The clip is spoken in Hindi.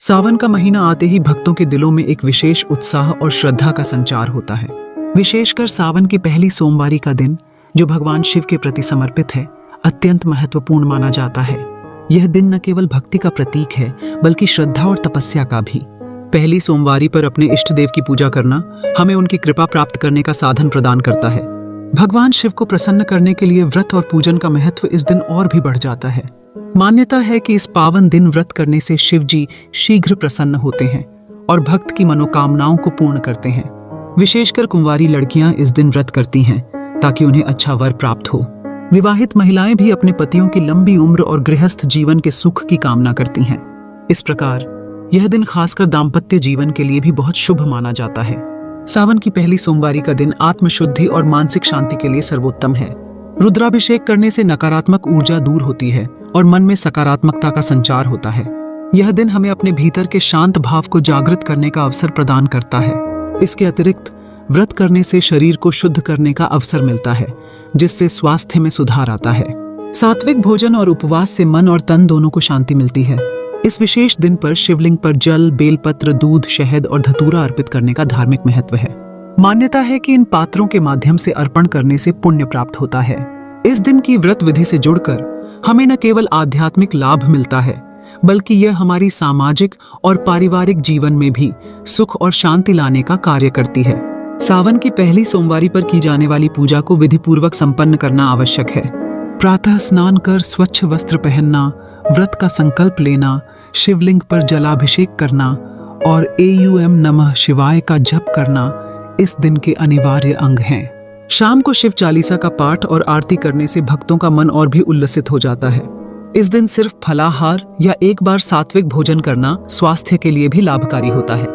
सावन का महीना आते ही भक्तों के दिलों में एक विशेष उत्साह और श्रद्धा का संचार होता है। विशेषकर सावन की पहली सोमवारी का दिन, जो भगवान शिव के प्रति समर्पित है, अत्यंत महत्वपूर्ण माना जाता है। यह दिन न केवल भक्ति का प्रतीक है, बल्कि श्रद्धा और तपस्या का भी। पहली सोमवारी पर अपने इष्ट देव की पूजा करना हमें उनकी कृपा प्राप्त करने का साधन प्रदान करता है। भगवान शिव को प्रसन्न करने के लिए व्रत और पूजन का महत्व इस दिन और भी बढ़ जाता है। मान्यता है कि इस पावन दिन व्रत करने से शिव जी शीघ्र प्रसन्न होते हैं और भक्त की मनोकामनाओं को पूर्ण करते हैं। विशेषकर कुंवारी लड़कियां इस दिन व्रत करती हैं ताकि उन्हें अच्छा वर प्राप्त हो। विवाहित महिलाएं भी अपने पतियों की लंबी उम्र और गृहस्थ जीवन के सुख की कामना करती हैं। इस प्रकार यह दिन खासकर दाम्पत्य जीवन के लिए भी बहुत शुभ माना जाता है। सावन की पहली सोमवारी का दिन आत्मशुद्धि और मानसिक शांति के लिए सर्वोत्तम है। रुद्राभिषेक करने से नकारात्मक ऊर्जा दूर होती है और मन में सकारात्मकता का संचार होता है। यह दिन हमें अपने भीतर के शांत भाव को जागृत करने का अवसर प्रदान करता है। इसके अतिरिक्त व्रत करने से शरीर को शुद्ध करने का अवसर मिलता है, जिससे स्वास्थ्य में सुधार आता है। सात्विक भोजन और उपवास से मन और तन दोनों को शांति मिलती है। इस विशेष दिन पर शिवलिंग पर जल, बेलपत्र, दूध, शहद और धतूरा अर्पित करने का धार्मिक महत्व है। मान्यता है कि इन पात्रों के माध्यम से अर्पण करने से पुण्य प्राप्त होता है। इस दिन की व्रत विधि से जुड़कर हमें न केवल आध्यात्मिक लाभ मिलता है, बल्कि यह हमारी सामाजिक और पारिवारिक जीवन में भी सुख और शांति लाने का कार्य करती है। सावन की पहली सोमवारी पर की जाने वाली पूजा को विधिपूर्वक संपन्न करना आवश्यक है। प्रातः स्नान कर स्वच्छ वस्त्र पहनना, व्रत का संकल्प लेना, शिवलिंग पर जलाभिषेक करना और एयूएम नमः शिवाय का जप करना इस दिन के अनिवार्य अंग हैं। शाम को शिव चालीसा का पाठ और आरती करने से भक्तों का मन और भी उल्लसित हो जाता है। इस दिन सिर्फ फलाहार या एक बार सात्विक भोजन करना स्वास्थ्य के लिए भी लाभकारी होता है।